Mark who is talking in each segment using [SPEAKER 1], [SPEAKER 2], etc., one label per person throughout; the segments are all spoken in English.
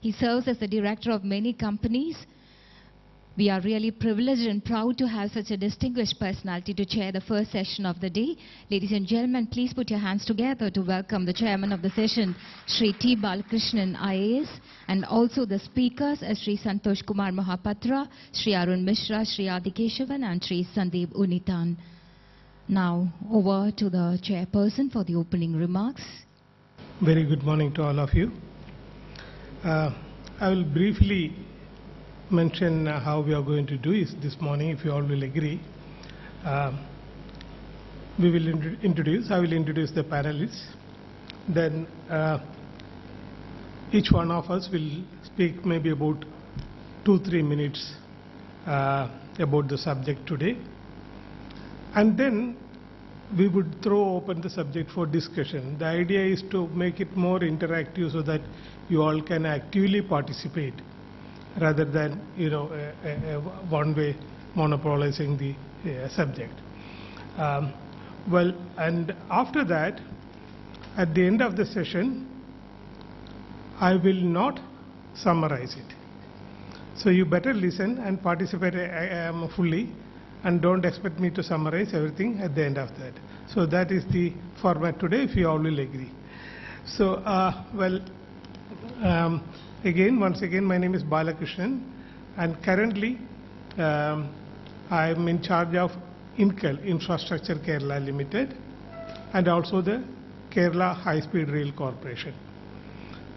[SPEAKER 1] He serves as the director of many companies. We are really privileged and proud to have such a distinguished personality to chair the first session of the day. Ladies and gentlemen, please put your hands together to welcome the chairman of the session, Shri T. Balakrishnan IAS, and also the speakers, Shri Santosh Kumar Mohapatra, Shri Arun Mishra, Shri Adi Keshavan, and Shri Sandeep Unitan. Now, over to the chairperson for the opening remarks.
[SPEAKER 2] Very good morning to all of you. I will briefly mention how we are going to do is this morning, if you all will agree. We will I will introduce the panelists. Then each one of us will speak maybe about 2-3 minutes about the subject today. And then we would throw open the subject for discussion. The idea is to make it more interactive so that you all can actively participate, rather than one way monopolizing the subject. Well, and after that, at the end of the session, I will not summarize it. So you better listen and participate fully, and don't expect me to summarize everything at the end of that. So that is the format today, if you all will agree. So, once again, my name is Balakrishnan, and currently I am in charge of INCAL, Infrastructure Kerala Limited, and also the Kerala High Speed Rail Corporation.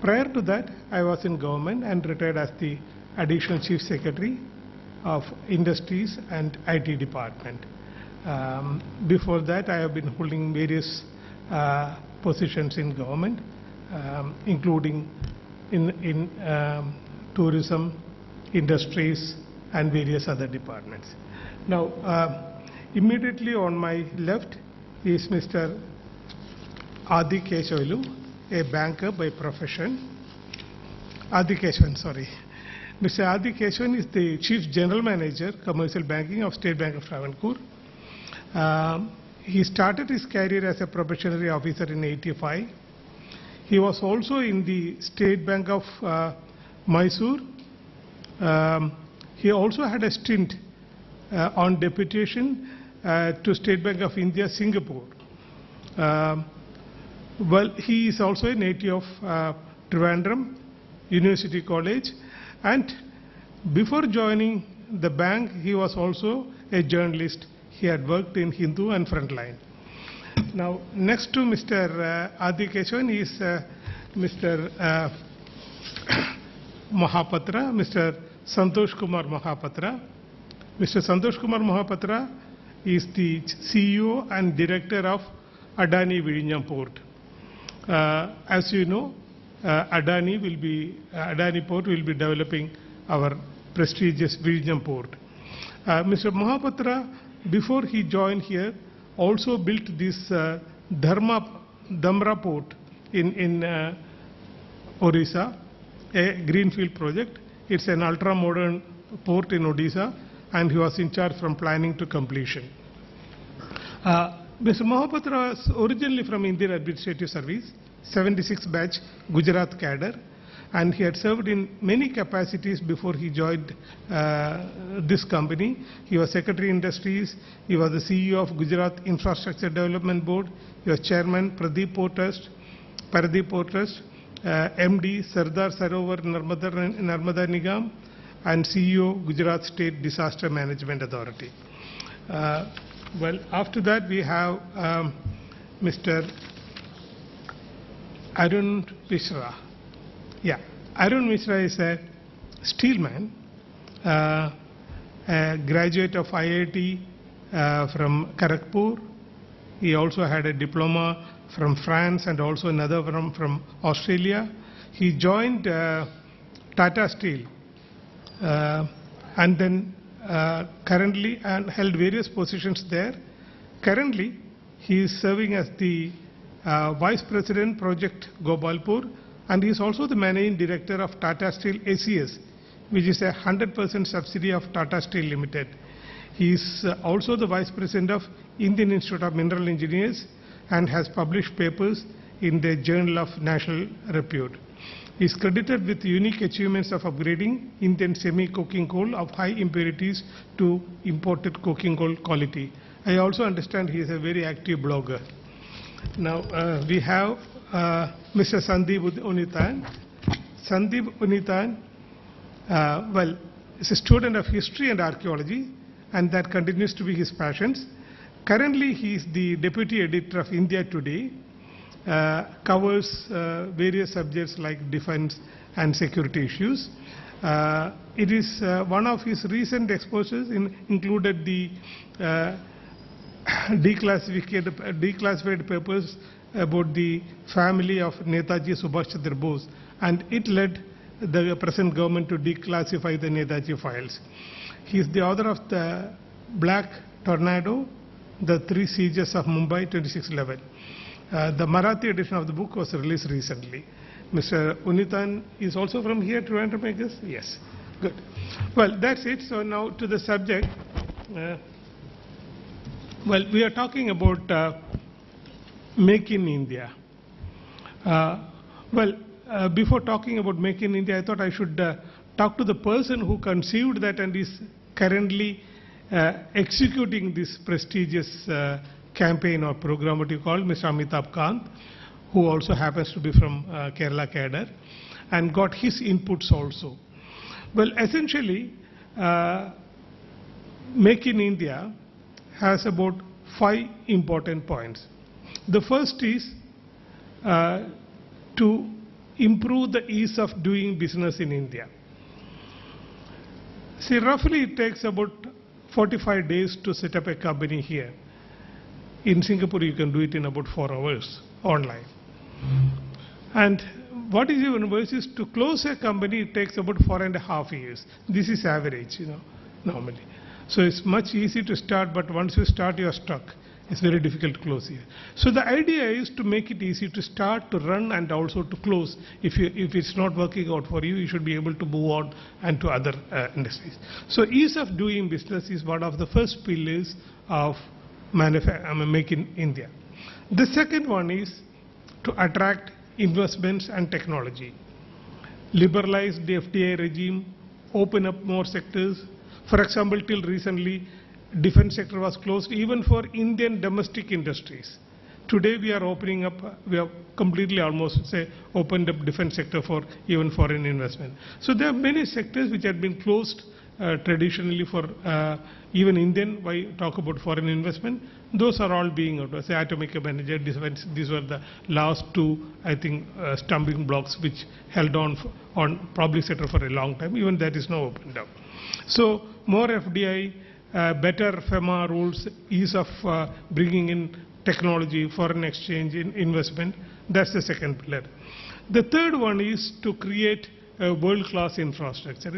[SPEAKER 2] Prior to that, I was in government and retired as the Additional Chief Secretary of Industries and IT Department. Before that, I have been holding various positions in government, including in tourism, industries, and various other departments. Now, immediately on my left is Mr. Adi Keshavan, a banker by profession. Mr. Adi Keshavan is the Chief General Manager, Commercial Banking of State Bank of Travancore. He started his career as a probationary officer in '85. He was also in the State Bank of Mysore. He also had a stint on deputation to State Bank of India, Singapore. He is also a native of Trivandrum University College, and before joining the bank, he was also a journalist. He had worked in Hindu and Frontline. Now, next to Mr. Adi Keshavan is Mr. Mohapatra, Mr. Santosh Kumar Mohapatra. Mr. Santosh Kumar Mohapatra is the CEO and Director of Adani Vizhinjam Port. As you know, Adani Port will be developing our prestigious Vizhinjam Port. Mr. Mohapatra, before he joined here, also built this Dhamra Port in Odisha, a greenfield project. It's an ultra-modern port in Odisha, and he was in charge from planning to completion. Mr. Mohapatra was originally from Indian Administrative Service, 76 batch Gujarat cadre, and he had served in many capacities before he joined this company. He was Secretary Industries, he was the CEO of Gujarat Infrastructure Development Board, he was Chairman Paradip Port Trust, MD Sardar Sarovar Narmada Nigam, and CEO Gujarat State Disaster Management Authority. After that we have Mr. Arun Mishra. Arun Mishra is a steelman, a graduate of IIT from Kharagpur. He also had a diploma from France and also another from Australia. He joined Tata Steel and then currently and held various positions there. Currently, he is serving as the Vice President Project Gopalpur, and he is also the Managing Director of Tata Steel ACS, which is a 100% subsidiary of Tata Steel Limited. He is also the Vice President of Indian Institute of Mineral Engineers and has published papers in the Journal of National Repute. He is credited with unique achievements of upgrading Indian semi-coking coal of high impurities to imported coking coal quality. I also understand he is a very active blogger. Now we have Mr. Sandeep Unithan. Sandeep Unithan, well, is a student of history and archaeology, and that continues to be his passions. Currently, he is the deputy editor of India Today, covers various subjects like defense and security issues. It is one of his recent exposures included the declassified papers about the family of Netaji Subhash Chandra Bose, and it led the present government to declassify the Netaji files. He is the author of the Black Tornado, the Three Sieges of Mumbai 2611. The Marathi edition of the book was released recently. Mr. Unithan is also from here, Trivandrum, I guess? Yes. Good. Well, that's it. So now to the subject. Well, we are talking about Make in India. Before talking about Make in India, I thought I should talk to the person who conceived that and is currently executing this prestigious campaign or program, what you call, Mr. Amitabh Kant, who also happens to be from Kerala cadre, and got his inputs also. Well, essentially, Make in India has about 5 important points. The first is to improve the ease of doing business in India. See, roughly it takes about 45 days to set up a company here. In Singapore, you can do it in about 4 hours online. And what is even worse is to close a company, it takes about 4.5 years. This is average, normally. So it's much easier to start, but once you start, you are stuck. It's very difficult to close here. So the idea is to make it easy to start, to run, and also to close. If it's not working out for you, you should be able to move on and to other industries. So ease of doing business is one of the first pillars of Make in India. The second one is to attract investments and technology. Liberalize the FDI regime, open up more sectors. For example, till recently, defense sector was closed even for Indian domestic industries. Today we are opening up, we have completely almost opened up defense sector for even foreign investment. So there are many sectors which had been closed traditionally for even Indian, why talk about foreign investment, those are all being out. Say atomic energy, defense, these were the last 2, I think, stumbling blocks which held on public sector for a long time. Even that is now opened up. So more FDI, better FEMA rules, ease of bringing in technology, foreign exchange, investment, that's the second pillar. The third one is to create a world-class infrastructure.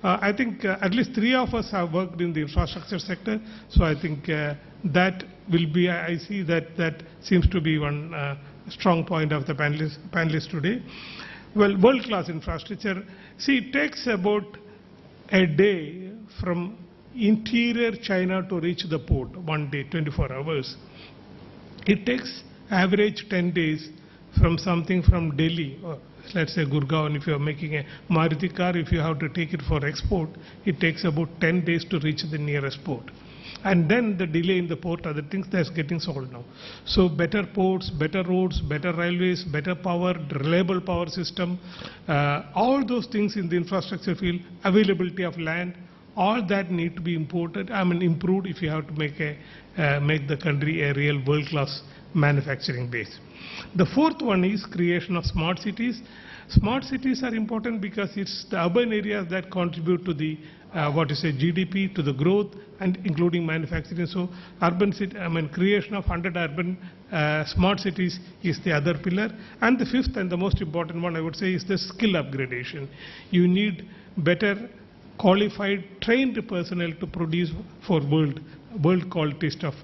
[SPEAKER 2] I think at least 3 of us have worked in the infrastructure sector, so I think that will be, I see that seems to be one strong point of the panelists today. Well, world-class infrastructure, see, it takes about a day from interior China to reach the port, 1 day, 24 hours. It takes average 10 days from Delhi, or let's say Gurgaon, if you are making a Maruti car, if you have to take it for export, it takes about 10 days to reach the nearest port. And then the delay in the port, other things, that's getting solved now. So better ports, better roads, better railways, better power, reliable power system, all those things in the infrastructure field, availability of land, all that need to be improved if you have to make the country a real world-class manufacturing base. The fourth one is creation of smart cities. Smart cities are important because it's the urban areas that contribute to the GDP, to the growth, and including manufacturing. So creation of 100 urban smart cities is the other pillar. And the fifth and the most important one, I would say, is the skill upgradation. You need better qualified, trained personnel to produce for world quality stuff.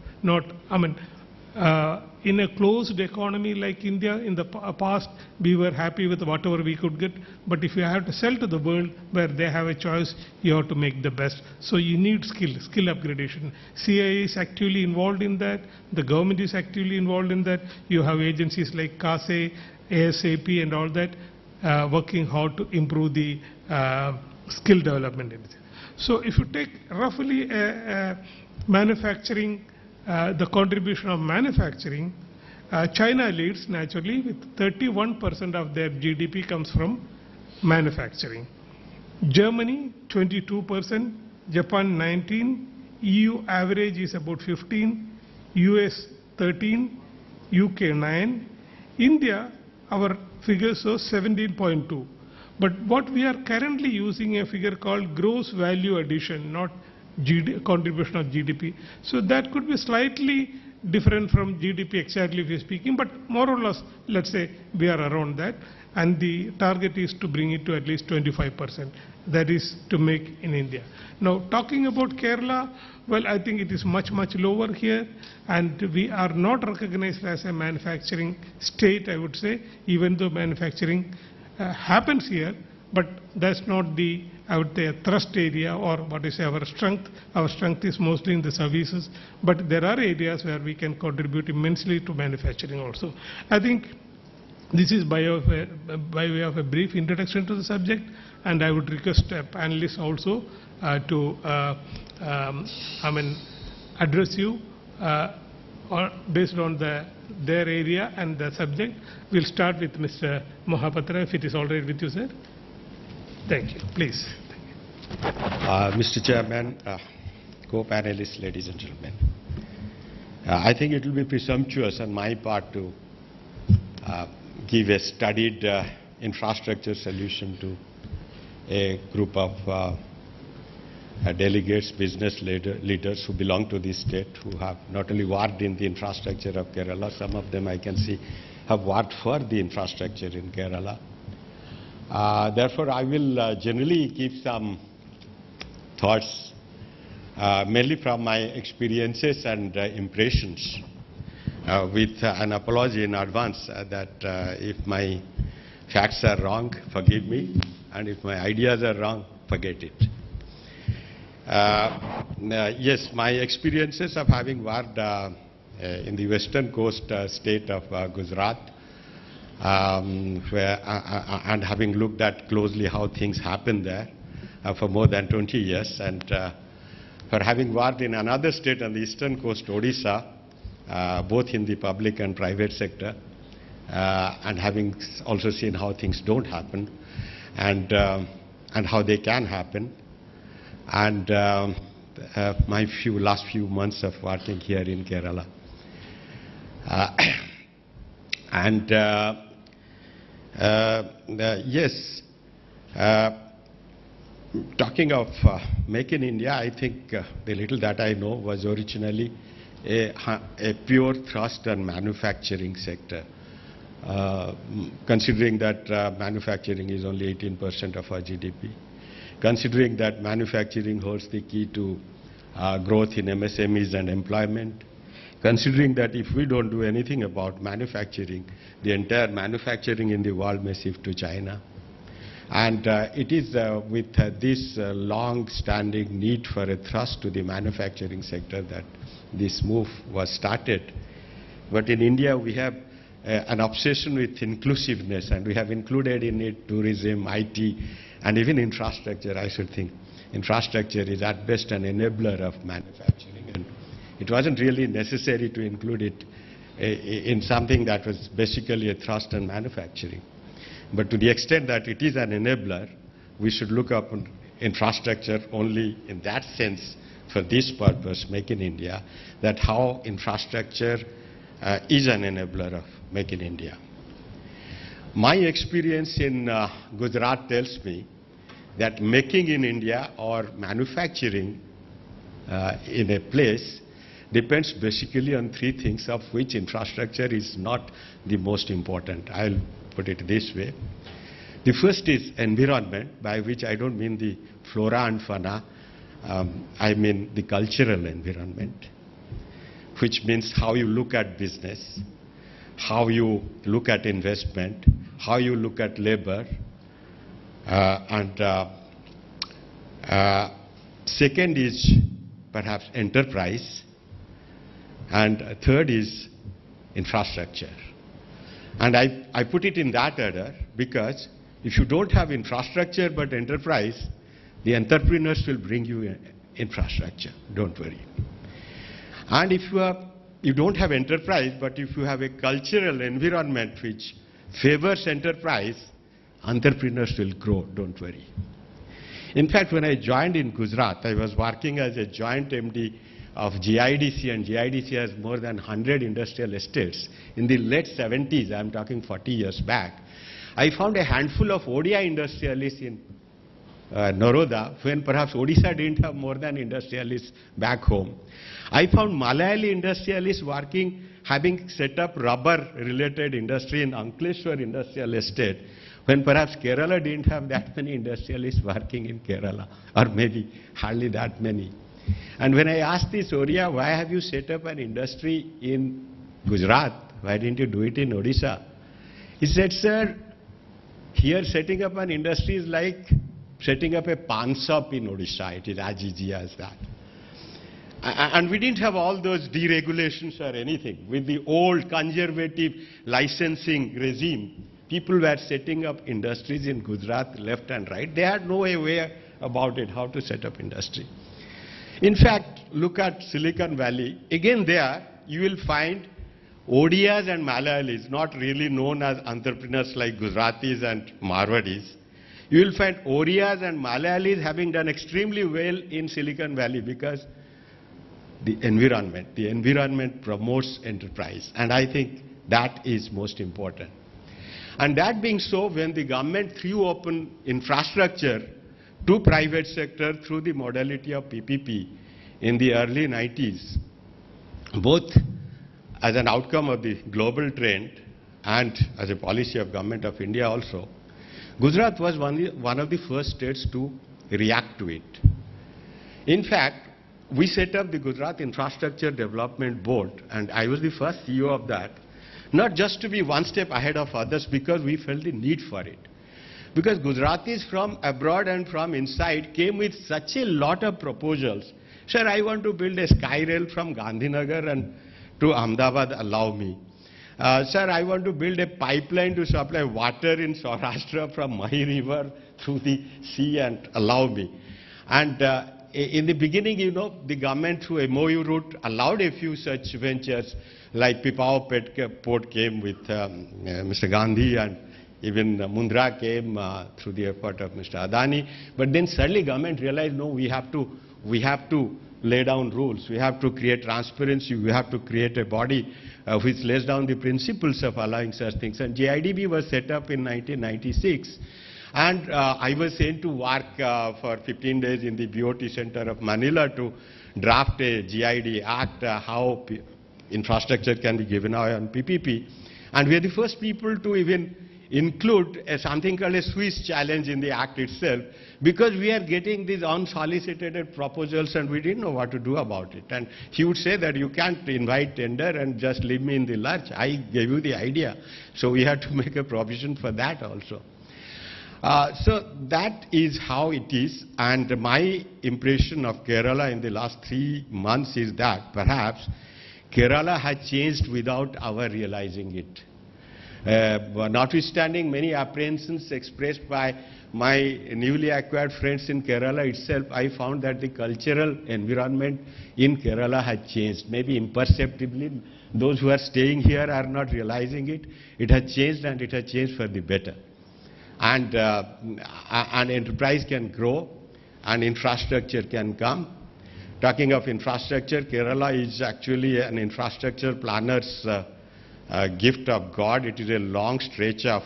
[SPEAKER 2] In a closed economy like India, in the past, we were happy with whatever we could get. But if you have to sell to the world where they have a choice, you have to make the best. So you need skill upgradation. CIA is actively involved in that. The government is actively involved in that. You have agencies like CASE, ASAP and all that. working hard to improve the skill development in India. So if you take roughly manufacturing, the contribution of manufacturing, China leads naturally with 31% of their GDP comes from manufacturing. Germany 22%, Japan 19%, EU average is about 15%, US 13%, UK 9%. India, our figure shows 17.2%. But what we are currently using a figure called gross value addition, not contribution of GDP. So that could be slightly different from GDP exactly if you're speaking, but more or less, let's say we are around that. And the target is to bring it to at least 25%. That is to make in India. Now, talking about Kerala, well, I think it is much, much lower here, and we are not recognized as a manufacturing state, I would say, even though manufacturing happens here, but that's not the, I would say, a thrust area or what is our strength. Our strength is mostly in the services, but there are areas where we can contribute immensely to manufacturing also. I think this is by way of a brief introduction to the subject, and I would request panelists also to address you or based on their area and the subject. We'll start with Mr. Mohapatra, if it is all right with you, sir. Thank you. Please.
[SPEAKER 3] Mr. Chairman, co-panelists, ladies and gentlemen, I think it will be presumptuous on my part to give a studied infrastructure solution to a group of delegates, business leaders who belong to this state, who have not only worked in the infrastructure of Kerala, some of them I can see have worked for the infrastructure in Kerala. Therefore, I will generally give some thoughts, mainly from my experiences and impressions, with an apology in advance that if my facts are wrong, forgive me, and if my ideas are wrong, forget it. Yes, my experiences of having worked in the western coast state of Gujarat, and having looked at closely how things happen there for more than 20 years, and for having worked in another state on the eastern coast, Odisha, both in the public and private sector, and having also seen how things don't happen and how they can happen, and my last few months of working here in Kerala. Yes, talking of Make in India, I think the little that I know was originally a pure thrust on manufacturing sector. Considering that manufacturing is only 18% of our GDP, considering that manufacturing holds the key to growth in MSMEs and employment, considering that if we don't do anything about manufacturing, the entire manufacturing in the world may shift to China. And it is with this long-standing need for a thrust to the manufacturing sector that this move was started. But in India, we have an obsession with inclusiveness, and we have included in it tourism, IT, and even infrastructure. I should think infrastructure is at best an enabler of manufacturing, and it wasn't really necessary to include it in something that was basically a thrust on manufacturing. But to the extent that it is an enabler, we should look upon infrastructure only in that sense for this purpose, Make in India, that how infrastructure is an enabler of Make in India. My experience in Gujarat tells me that making in India or manufacturing in a place depends basically on three things, of which infrastructure is not the most important. I'll put it this way. The first is environment, by which I don't mean the flora and fauna, I mean the cultural environment, which means how you look at business, how you look at investment, how you look at labor, and second is perhaps enterprise, and third is infrastructure. And I put it in that order because if you don't have infrastructure but enterprise, the entrepreneurs will bring you infrastructure, don't worry. And if you don't have enterprise, but if you have a cultural environment which favors enterprise, entrepreneurs will grow, don't worry. In fact, when I joined in Gujarat, I was working as a joint MD of GIDC, and GIDC has more than 100 industrial estates. In the late 70s, I'm talking 40 years back, I found a handful of Odia industrialists in Naroda, when perhaps Odisha didn't have more than industrialists back home. I found Malayali industrialists working, having set up rubber-related industry in Ankleshwar Industrial Estate, when perhaps Kerala didn't have that many industrialists working in Kerala, or maybe hardly that many. And when I asked this Odia, why have you set up an industry in Gujarat? Why didn't you do it in Odisha? He said, sir, here setting up an industry is like setting up a pan shop in Odisha. It is as easy as that. And we didn't have all those deregulations or anything. With the old conservative licensing regime, people were setting up industries in Gujarat left and right. They had no way about it, how to set up industry. In fact, look at Silicon Valley. Again there, you will find Odias and Malayalis, not really known as entrepreneurs like Gujaratis and Marwadis. You will find Odias and Malayalis having done extremely well in Silicon Valley because the environment promotes enterprise. And I think that is most important. And that being so, when the government threw open infrastructure to private sector through the modality of PPP in the early 90s, both as an outcome of the global trend and as a policy of Government of India also, Gujarat was one of the first states to react to it. In fact, we set up the Gujarat Infrastructure Development Board, and I was the first CEO of that, not just to be one step ahead of others because we felt the need for it. Because Gujaratis from abroad and from inside came with such a lot of proposals. Sir, I want to build a sky rail from Gandhinagar and to Ahmedabad, allow me. Sir, I want to build a pipeline to supply water in Saurashtra from Mahi River through the sea and allow me. And in the beginning, you know, the government through MOU route allowed a few such ventures, like Pipao Port came with Mr. Gandhi, and even Mundra came through the effort of Mr. Adani. But then suddenly government realized, no, we have to lay down rules. We have to create transparency. We have to create a body which lays down the principles of allowing such things. And GIDB was set up in 1996. And I was sent to work for 15 days in the BOT Center of Manila to draft a GID Act, how infrastructure can be given away on PPP. And we are the first people to even include something called a Swiss challenge in the Act itself, because we are getting these unsolicited proposals and we didn't know what to do about it. And he would say that you can't invite tender and just leave me in the lurch. I gave you the idea. So we had to make a provision for that also. So that is how it is, and my impression of Kerala in the last 3 months is that perhaps Kerala has changed without our realizing it. Notwithstanding many apprehensions expressed by my newly acquired friends in Kerala itself, I found that the cultural environment in Kerala has changed, maybe imperceptibly. Those who are staying here are not realizing it. It has changed, and it has changed for the better. And enterprise can grow and infrastructure can come. Talking of infrastructure, Kerala is actually an infrastructure planner's gift of God. It is a long stretch of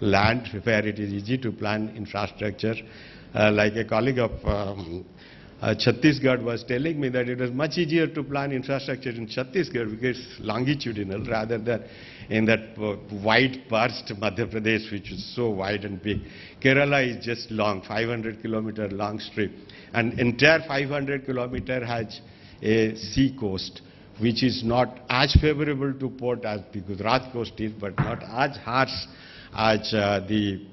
[SPEAKER 3] land where it is easy to plan infrastructure. Like a colleague of Chhattisgarh was telling me that it was much easier to plan infrastructure in Chhattisgarh because it's longitudinal rather than in that wide burst Madhya Pradesh, which is so wide and big. Kerala is just long, 500-kilometer long strip. And entire 500 kilometer has a sea coast, which is not as favorable to port as the Gujarat coast is, but not as harsh as the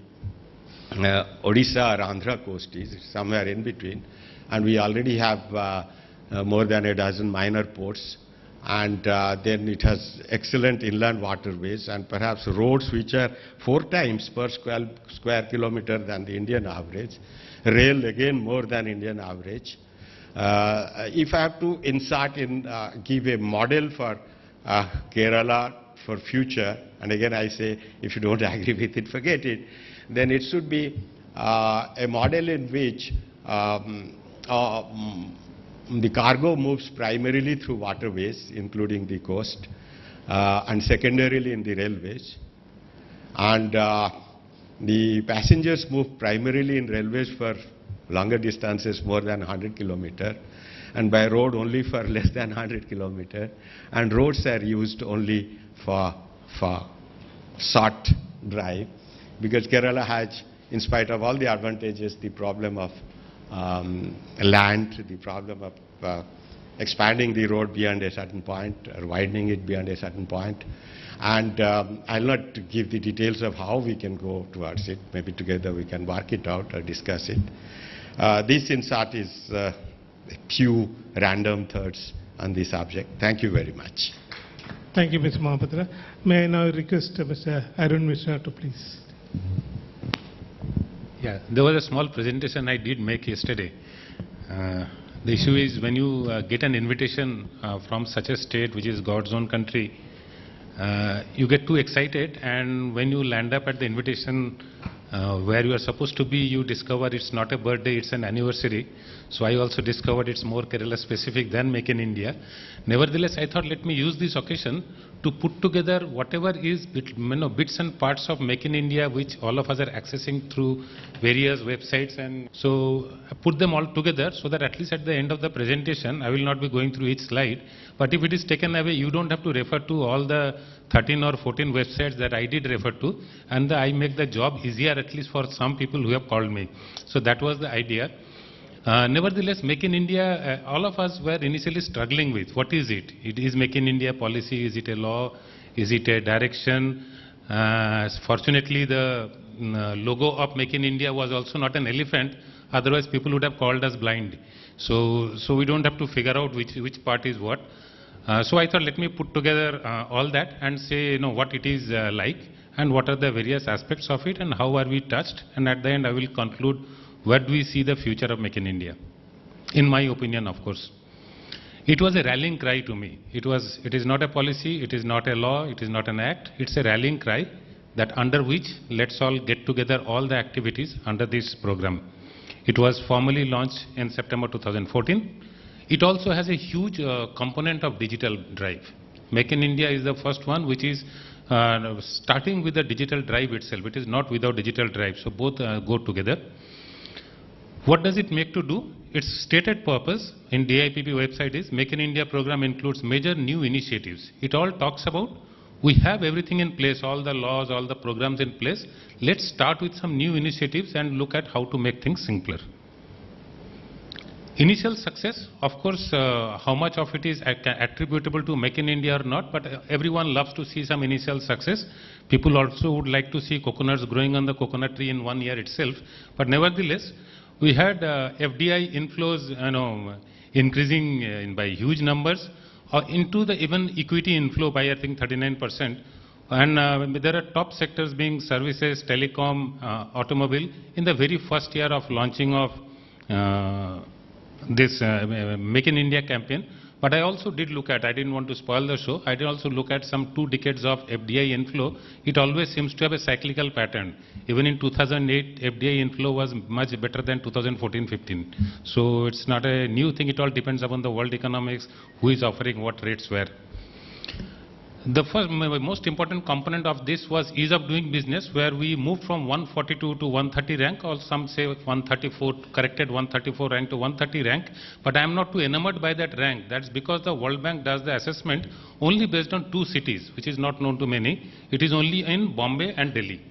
[SPEAKER 3] Odisha or Andhra coast is. It's somewhere in between. And we already have more than a dozen minor ports. and then it has excellent inland waterways and perhaps roads which are 4 times per square kilometer than the Indian average. Rail again more than Indian average. If I have to insert in, give a model for Kerala for future, and again I say, if you don't agree with it, forget it, then it should be a model in which the cargo moves primarily through waterways, including the coast, and secondarily in the railways. And the passengers move primarily in railways for longer distances, more than 100 kilometers, and by road only for less than 100 kilometers. And roads are used only for short drive, because Kerala has, in spite of all the advantages, the problem of land, the problem of expanding the road beyond a certain point or widening it beyond a certain point. And I'll not give the details of how we can go towards it. Maybe together we can work it out or discuss it. This insert is a few random thoughts on this subject. Thank you very much.
[SPEAKER 2] Thank you, Mr. Mahapatra. May I now request Mr. Arun Mishra to please.
[SPEAKER 4] Yeah, there was a small presentation I did make yesterday. The issue is when you get an invitation from such a state which is God's own country, you get too excited, and when you land up at the invitation where you are supposed to be, you discover it's not a birthday, it's an anniversary. So I also discovered it's more Kerala specific than Make in India. Nevertheless, I thought let me use this occasion to put together whatever is bits and parts of Make in India which all of us are accessing through various websites, and so I put them all together so that at least at the end of the presentation I will not be going through each slide, but if it is taken away you don't have to refer to all the 13 or 14 websites that I did refer to, and I make the job easier at least for some people who have called me. So that was the idea. Nevertheless, Make in India, all of us were initially struggling with what is it? It is Make in India policy, is it a law, is it a direction? Fortunately, the logo of Make in India was also not an elephant, otherwise people would have called us blind. So we don't have to figure out which part is what. So I thought let me put together all that and say what it is like and what are the various aspects of it and how are we touched, and at the end I will conclude where do we see the future of Make in India. In my opinion, of course. It was a rallying cry to me. It is not a policy, it is not a law, it is not an act, it's a rallying cry that under which let's all get together all the activities under this program. It was formally launched in September 2014. It also has a huge component of digital drive. Make in India is the first one which is starting with the digital drive itself. It is not without digital drive, so both go together. What does it make to do? Its stated purpose in DIPP website is Make in India program includes major new initiatives. It all talks about we have everything in place, all the laws, all the programs in place. Let's start with some new initiatives and look at how to make things simpler. Initial success, of course, how much of it is attributable to Make in India or not, but everyone loves to see some initial success. People also would like to see coconuts growing on the coconut tree in 1 year itself, but nevertheless, we had FDI inflows increasing by huge numbers, into the even equity inflow by I think 39%. And there are top sectors being services, telecom, automobile in the very first year of launching of this Make in India campaign. But I also did look at, I didn't want to spoil the show, I did also look at some 2 decades of FDI inflow. It always seems to have a cyclical pattern. Even in 2008, FDI inflow was much better than 2014-15. So it's not a new thing, it all depends upon the world economics, who is offering what rates where. The first, most important component of this was ease of doing business, where we moved from 142 to 130 rank, or some say 134, corrected 134 rank to 130 rank. But I am not too enamored by that rank. That's because the World Bank does the assessment only based on 2 cities, which is not known to many. It is only in Bombay and Delhi.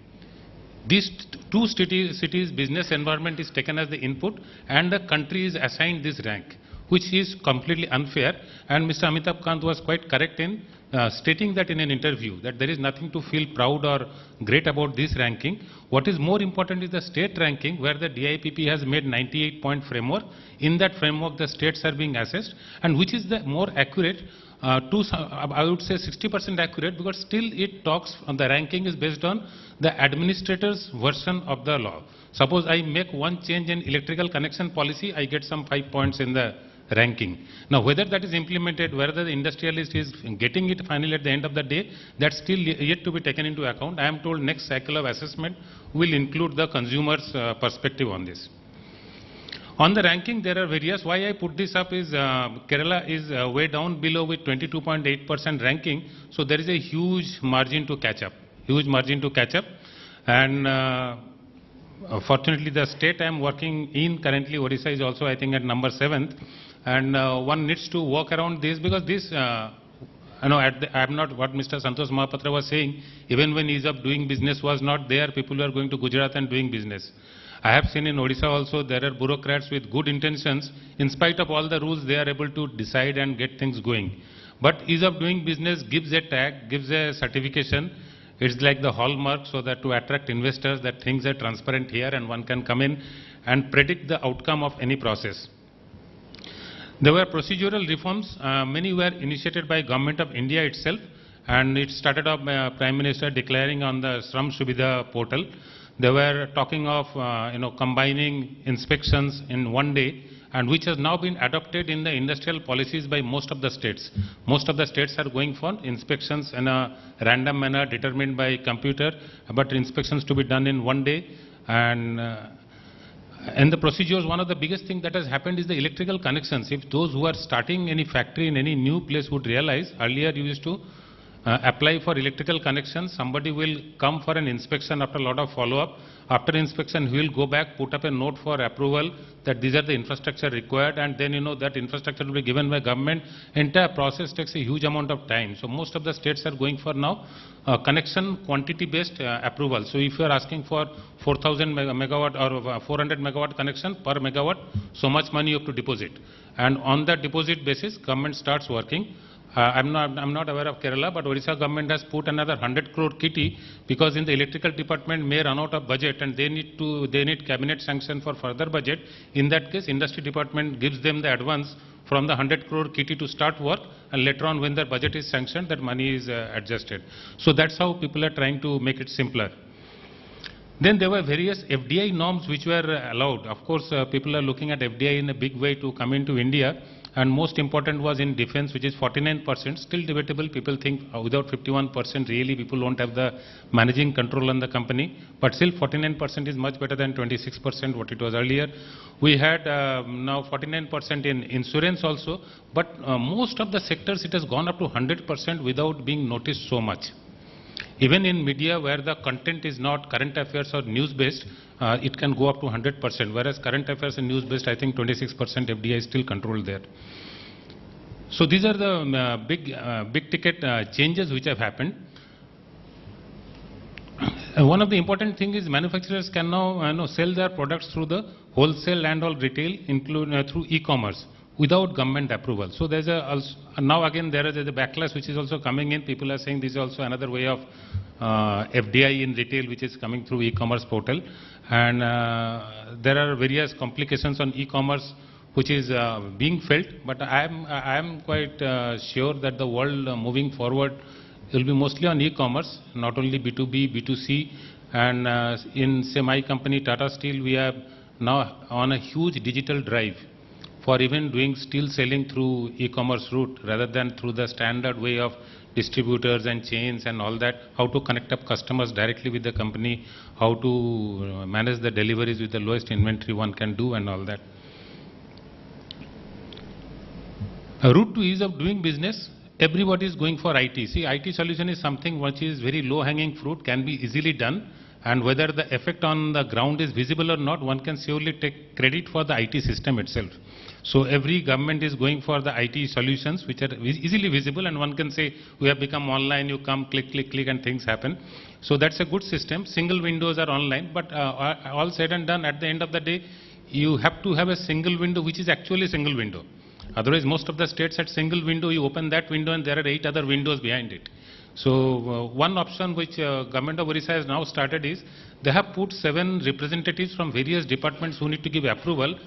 [SPEAKER 4] These 2 cities business environment is taken as the input, and the country is assigned this rank, which is completely unfair. And Mr. Amitabh Kant was quite correct in stating that in an interview, that there is nothing to feel proud or great about this ranking. What is more important is the state ranking, where the DIPP has made 98-point framework. In that framework, the states are being assessed, and which is the more accurate I would say 60% accurate, because still it talks, the ranking is based on the administrator's version of the law. Suppose I make one change in electrical connection policy, I get some 5 points in the ranking. Now, whether that is implemented, whether the industrialist is getting it finally at the end of the day, that's still yet to be taken into account. I am told next cycle of assessment will include the consumer's perspective on this. On the ranking, there are various. Why I put this up is Kerala is way down below with 22.8% ranking. So there is a huge margin to catch up. Huge margin to catch up. And fortunately, the state I am working in currently, Odisha, is also I think at number 7th. And one needs to work around this, because this, I am not what Mr. Santosh Mahapatra was saying. Even when ease of doing business was not there, people were going to Gujarat and doing business. I have seen in Odisha also there are bureaucrats with good intentions. In spite of all the rules, they are able to decide and get things going. But ease of doing business gives a tag, gives a certification. It's like the hallmark, so that to attract investors, that things are transparent here and one can come in and predict the outcome of any process. There were procedural reforms. Many were initiated by Government of India itself, and it started off by Prime Minister declaring on the Shram Subhidha portal. They were talking of combining inspections in one day, and which has now been adopted in the industrial policies by most of the states. Most of the states are going for inspections in a random manner determined by computer, but inspections to be done in one day. And the procedures, one of the biggest thing that has happened is the electrical connections. If those who are starting any factory in any new place would realize, earlier you used to apply for electrical connection, somebody will come for an inspection after a lot of follow-up. After inspection, he will go back, put up a note for approval that these are the infrastructure required, and then that infrastructure will be given by government. Entire process takes a huge amount of time. So most of the states are going for now connection quantity-based approval. So if you are asking for 4,000 megawatt or 400 megawatt connection per megawatt, so much money you have to deposit. And on that deposit basis, government starts working. I'm not aware of Kerala, but Odisha government has put another 100 crore kitty, because in the electrical department may run out of budget and they need cabinet sanction for further budget. In that case, industry department gives them the advance from the 100 crore kitty to start work, and later on when their budget is sanctioned, that money is adjusted. So that's how people are trying to make it simpler. Then there were various FDI norms which were allowed. Of course, people are looking at FDI in a big way to come into India. And most important was in defense, which is 49%, still debatable. People think without 51%, really people won't have the managing control on the company. But still 49% is much better than 26% what it was earlier. We had now 49% in insurance also. But most of the sectors, it has gone up to 100% without being noticed so much. Even in media where the content is not current affairs or news based, it can go up to 100%, whereas current affairs and news based, I think 26% FDI is still controlled there. So these are the big ticket changes which have happened. One of the important things is manufacturers can now sell their products through the wholesale and all retail, including through e-commerce, without government approval. So there's now again there is a backlash which is also coming in. People are saying this is also another way of FDI in retail, which is coming through e-commerce portal. And there are various complications on e-commerce which is being felt. But I am quite sure that the world moving forward will be mostly on e-commerce, not only B2B, B2C. And in say my company Tata Steel, we are now on a huge digital drive for even doing steel selling through e-commerce route rather than through the standard way of distributors and chains and all that, how to connect up customers directly with the company, how to manage the deliveries with the lowest inventory one can do and all that. A route to ease of doing business, everybody is going for IT. See, IT solution is something which is very low-hanging fruit, can be easily done, and whether the effect on the ground is visible or not, one can surely take credit for the IT system itself. So every government is going for the IT solutions which are easily visible, and one can say we have become online, you come, click, click, click, and things happen. So that's a good system. Single windows are online, but all said and done, at the end of the day, you have to have a single window which is actually a single window. Otherwise, most of the states had single window, you open that window and there are 8 other windows behind it. So one option which government of Odisha has now started is, they have put 7 representatives from various departments who need to give approval.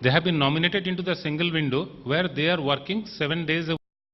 [SPEAKER 4] They have been nominated into the single window where they are working 7 days a week.